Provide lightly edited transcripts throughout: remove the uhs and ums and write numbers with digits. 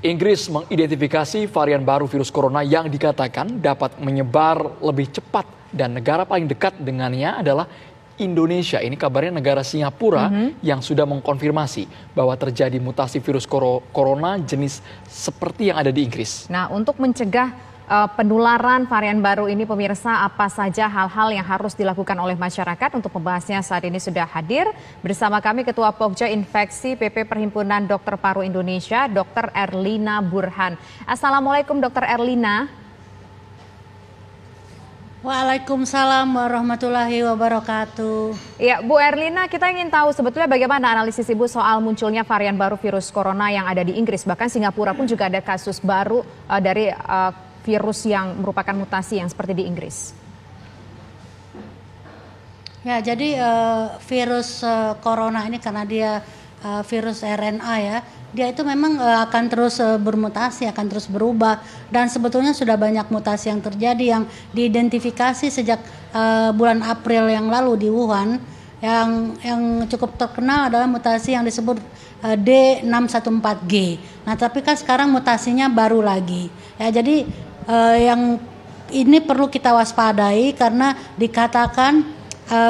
Inggris mengidentifikasi varian baru virus corona yang dikatakan dapat menyebar lebih cepat dan negara paling dekat dengannya adalah Indonesia. Ini kabarnya negara Singapura yang sudah mengkonfirmasi bahwa terjadi mutasi virus corona jenis seperti yang ada di Inggris. Nah, untuk mencegah penularan varian baru ini, pemirsa, apa saja hal-hal yang harus dilakukan oleh masyarakat? Untuk pembahasnya saat ini sudah hadir bersama kami Ketua Pokja Infeksi PP Perhimpunan Dokter Paru Indonesia, Dr. Erlina Burhan. Assalamualaikum Dr. Erlina. Waalaikumsalam warahmatullahi wabarakatuh. Ya, Bu Erlina, kita ingin tahu sebetulnya bagaimana analisis Ibu soal munculnya varian baru virus corona yang ada di Inggris. Bahkan Singapura pun juga ada kasus baru dari virus yang merupakan mutasi yang seperti di Inggris. Ya, jadi virus corona ini karena dia virus RNA ya, dia itu memang akan terus bermutasi, akan terus berubah, dan sebetulnya sudah banyak mutasi yang terjadi yang diidentifikasi sejak bulan April yang lalu di Wuhan. Yang cukup terkenal adalah mutasi yang disebut D614G. Nah, tapi kan sekarang mutasinya baru lagi. Ya, jadi yang ini perlu kita waspadai karena dikatakan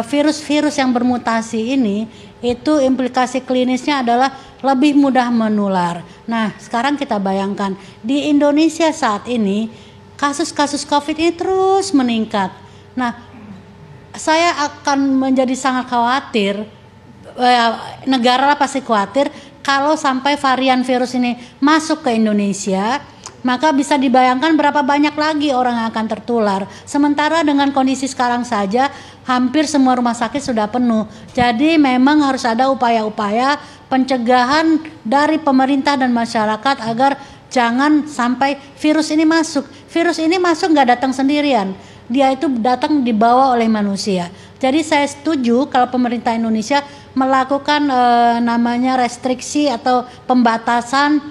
virus-virus yang bermutasi ini itu implikasi klinisnya adalah lebih mudah menular. Nah, sekarang kita bayangkan di Indonesia saat ini kasus-kasus COVID ini terus meningkat. Nah, saya akan menjadi sangat khawatir, negara pasti khawatir kalau sampai varian virus ini masuk ke Indonesia, maka bisa dibayangkan berapa banyak lagi orang yang akan tertular. Sementara dengan kondisi sekarang saja hampir semua rumah sakit sudah penuh. Jadi memang harus ada upaya-upaya pencegahan dari pemerintah dan masyarakat agar jangan sampai virus ini masuk. Virus ini masuk nggak datang sendirian. Dia itu datang dibawa oleh manusia. Jadi saya setuju kalau pemerintah Indonesia melakukan namanya restriksi atau pembatasan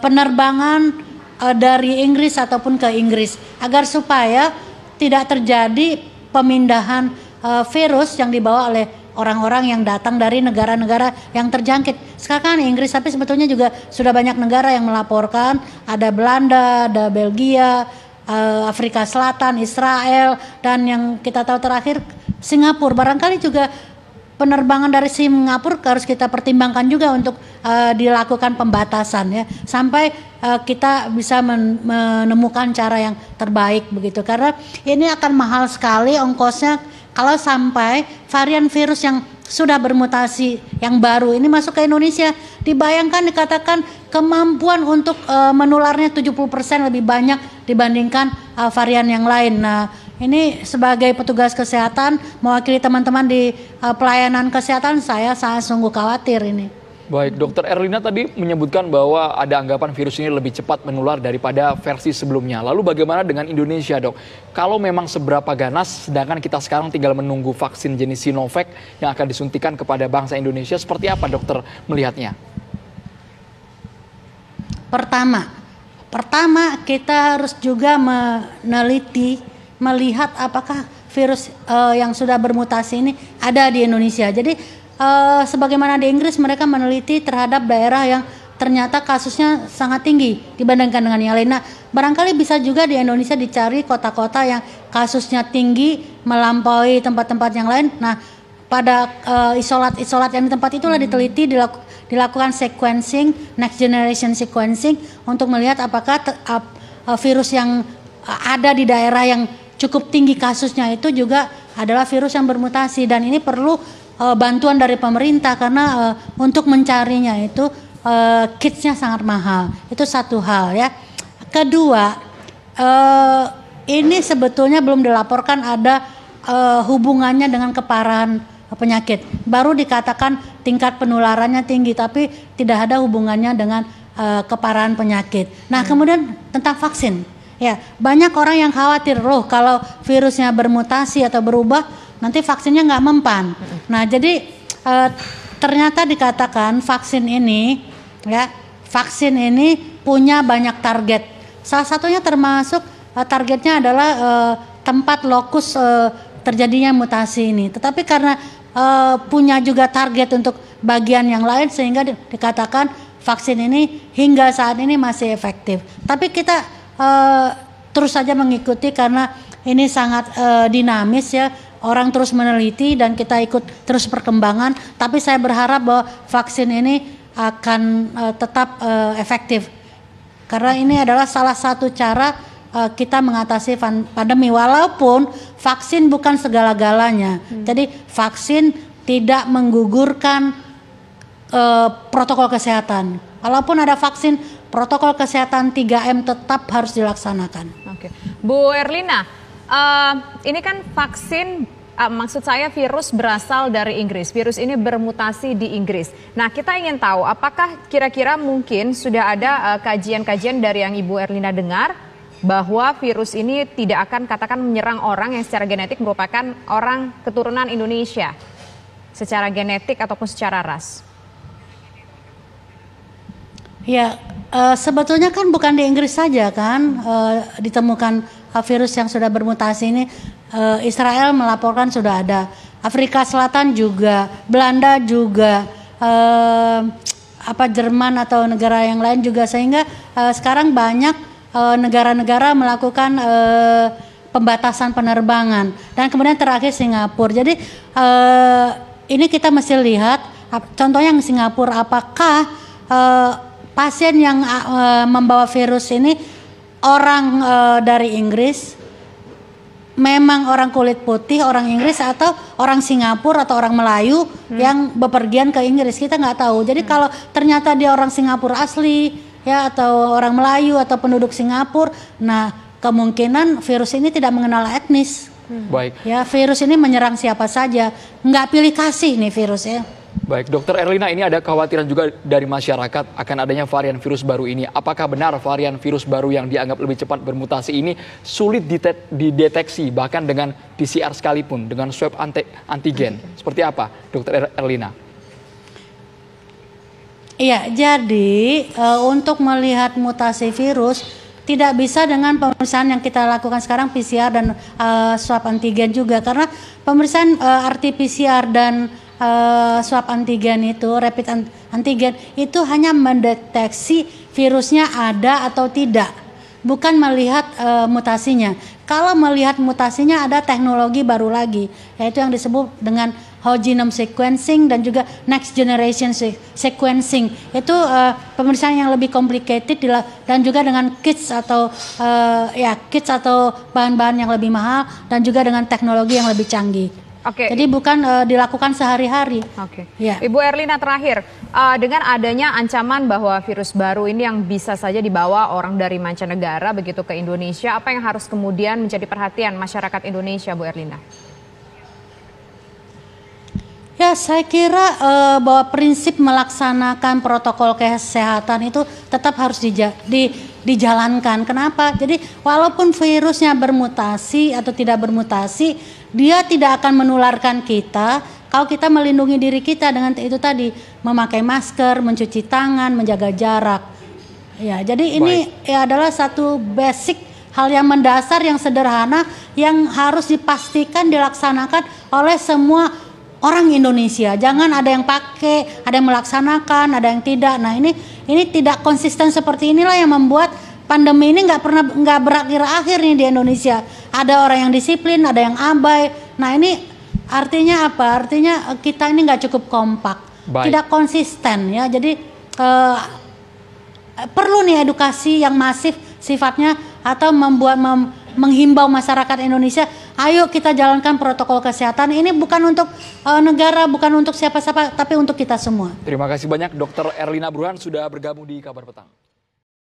penerbangan dari Inggris ataupun ke Inggris agar supaya tidak terjadi pemindahan virus yang dibawa oleh orang-orang yang datang dari negara-negara yang terjangkit. Sekarang kan Inggris, tapi sebetulnya juga sudah banyak negara yang melaporkan, ada Belanda, ada Belgia, Afrika Selatan, Israel, dan yang kita tahu terakhir Singapura. Barangkali juga penerbangan dari Singapura harus kita pertimbangkan juga untuk dilakukan pembatasan ya, sampai kita bisa menemukan cara yang terbaik begitu, karena ini akan mahal sekali ongkosnya kalau sampai varian virus yang sudah bermutasi yang baru ini masuk ke Indonesia. Dibayangkan, dikatakan kemampuan untuk menularnya 70% lebih banyak dibandingkan varian yang lain. Nah, ini sebagai petugas kesehatan mewakili teman-teman di pelayanan kesehatan, saya sangat sungguh khawatir ini. Baik, Dokter Erlina tadi menyebutkan bahwa ada anggapan virus ini lebih cepat menular daripada versi sebelumnya. Lalu bagaimana dengan Indonesia, Dok? Kalau memang seberapa ganas, sedangkan kita sekarang tinggal menunggu vaksin jenis Sinovac yang akan disuntikan kepada bangsa Indonesia, seperti apa dokter melihatnya? Pertama kita harus juga meneliti, melihat apakah virus yang sudah bermutasi ini ada di Indonesia. Jadi sebagaimana di Inggris, mereka meneliti terhadap daerah yang ternyata kasusnya sangat tinggi dibandingkan dengan yang lain. Nah, barangkali bisa juga di Indonesia dicari kota-kota yang kasusnya tinggi melampaui tempat-tempat yang lain. Nah, pada isolat-isolat yang di tempat itulah diteliti, dilakukan sequencing, next generation sequencing, untuk melihat apakah virus yang ada di daerah yang cukup tinggi kasusnya itu juga adalah virus yang bermutasi. Dan ini perlu bantuan dari pemerintah karena untuk mencarinya itu kitsnya sangat mahal. Itu satu hal ya. Kedua, ini sebetulnya belum dilaporkan ada hubungannya dengan keparahan penyakit. Baru dikatakan tingkat penularannya tinggi, tapi tidak ada hubungannya dengan keparahan penyakit. Nah, kemudian tentang vaksin. Ya, banyak orang yang khawatir, loh kalau virusnya bermutasi atau berubah nanti vaksinnya nggak mempan. Nah, jadi ternyata dikatakan vaksin ini punya banyak target. Salah satunya termasuk targetnya adalah tempat lokus terjadinya mutasi ini. Tetapi karena punya juga target untuk bagian yang lain, sehingga dikatakan vaksin ini hingga saat ini masih efektif. Tapi kita terus saja mengikuti karena ini sangat dinamis ya. Orang terus meneliti dan kita ikut terus perkembangan. Tapi saya berharap bahwa vaksin ini akan tetap efektif. Karena ini adalah salah satu cara kita mengatasi pandemi. Walaupun vaksin bukan segala-galanya. Jadi vaksin tidak menggugurkan protokol kesehatan. Walaupun ada vaksin, protokol kesehatan 3M tetap harus dilaksanakan. Oke, Bu Erlina, ini kan vaksin, maksud saya virus berasal dari Inggris. Virus ini bermutasi di Inggris. Nah, kita ingin tahu apakah kira-kira mungkin sudah ada kajian-kajian dari yang Ibu Erlina dengar bahwa virus ini tidak akan katakan menyerang orang yang secara genetik merupakan orang keturunan Indonesia, secara genetik ataupun secara ras? Ya, sebetulnya kan bukan di Inggris saja kan ditemukan virus yang sudah bermutasi ini. Israel melaporkan sudah ada, Afrika Selatan juga, Belanda juga, Jerman atau negara yang lain juga, sehingga sekarang banyak negara-negara melakukan pembatasan penerbangan dan kemudian terakhir Singapura. Jadi ini kita mesti lihat, contohnya yang Singapura, apakah pasien yang membawa virus ini orang dari Inggris, memang orang kulit putih, orang Inggris, atau orang Singapura atau orang Melayu yang bepergian ke Inggris, kita nggak tahu. Jadi kalau ternyata dia orang Singapura asli, ya, atau orang Melayu atau penduduk Singapura, nah kemungkinan virus ini tidak mengenal etnis. Baik. Ya, virus ini menyerang siapa saja, nggak pilih kasih nih virus ya. Baik, Dokter Erlina, ini ada kekhawatiran juga dari masyarakat akan adanya varian virus baru ini. Apakah benar varian virus baru yang dianggap lebih cepat bermutasi ini sulit dideteksi bahkan dengan PCR sekalipun, dengan swab antigen? Seperti apa, Dokter Erlina? Iya, jadi untuk melihat mutasi virus tidak bisa dengan pemeriksaan yang kita lakukan sekarang, PCR dan swab antigen juga, karena pemeriksaan RT-PCR dan swab antigen itu, rapid antigen itu hanya mendeteksi virusnya ada atau tidak, bukan melihat mutasinya. Kalau melihat mutasinya ada teknologi baru lagi, yaitu yang disebut dengan whole genome sequencing dan juga next generation sequencing. Itu pemeriksaan yang lebih complicated dan juga dengan kits atau kits atau bahan-bahan yang lebih mahal dan juga dengan teknologi yang lebih canggih. Oke. Jadi bukan dilakukan sehari-hari. Oke. Ya. Ibu Erlina, terakhir, dengan adanya ancaman bahwa virus baru ini yang bisa saja dibawa orang dari mancanegara begitu ke Indonesia, apa yang harus kemudian menjadi perhatian masyarakat Indonesia, Bu Erlina? Ya, saya kira bahwa prinsip melaksanakan protokol kesehatan itu tetap harus dijalankan. Kenapa? Jadi walaupun virusnya bermutasi atau tidak bermutasi, dia tidak akan menularkan kita kalau kita melindungi diri kita dengan itu tadi, memakai masker, mencuci tangan, menjaga jarak. Ya, jadi ini adalah satu basic hal yang mendasar, yang sederhana, yang harus dipastikan dilaksanakan oleh semua orang Indonesia. Jangan ada yang pakai, ada yang melaksanakan, ada yang tidak. Nah, ini tidak konsisten seperti inilah yang membuat pandemi ini nggak berakhir-akhir nih di Indonesia. Ada orang yang disiplin, ada yang abai. Nah, ini artinya apa? Artinya kita ini nggak cukup kompak, tidak konsisten ya. Jadi perlu nih edukasi yang masif sifatnya, atau menghimbau masyarakat Indonesia, ayo kita jalankan protokol kesehatan. Ini bukan untuk negara, bukan untuk siapa-siapa, tapi untuk kita semua. Terima kasih banyak Dokter Erlina Burhan sudah bergabung di Kabar Petang.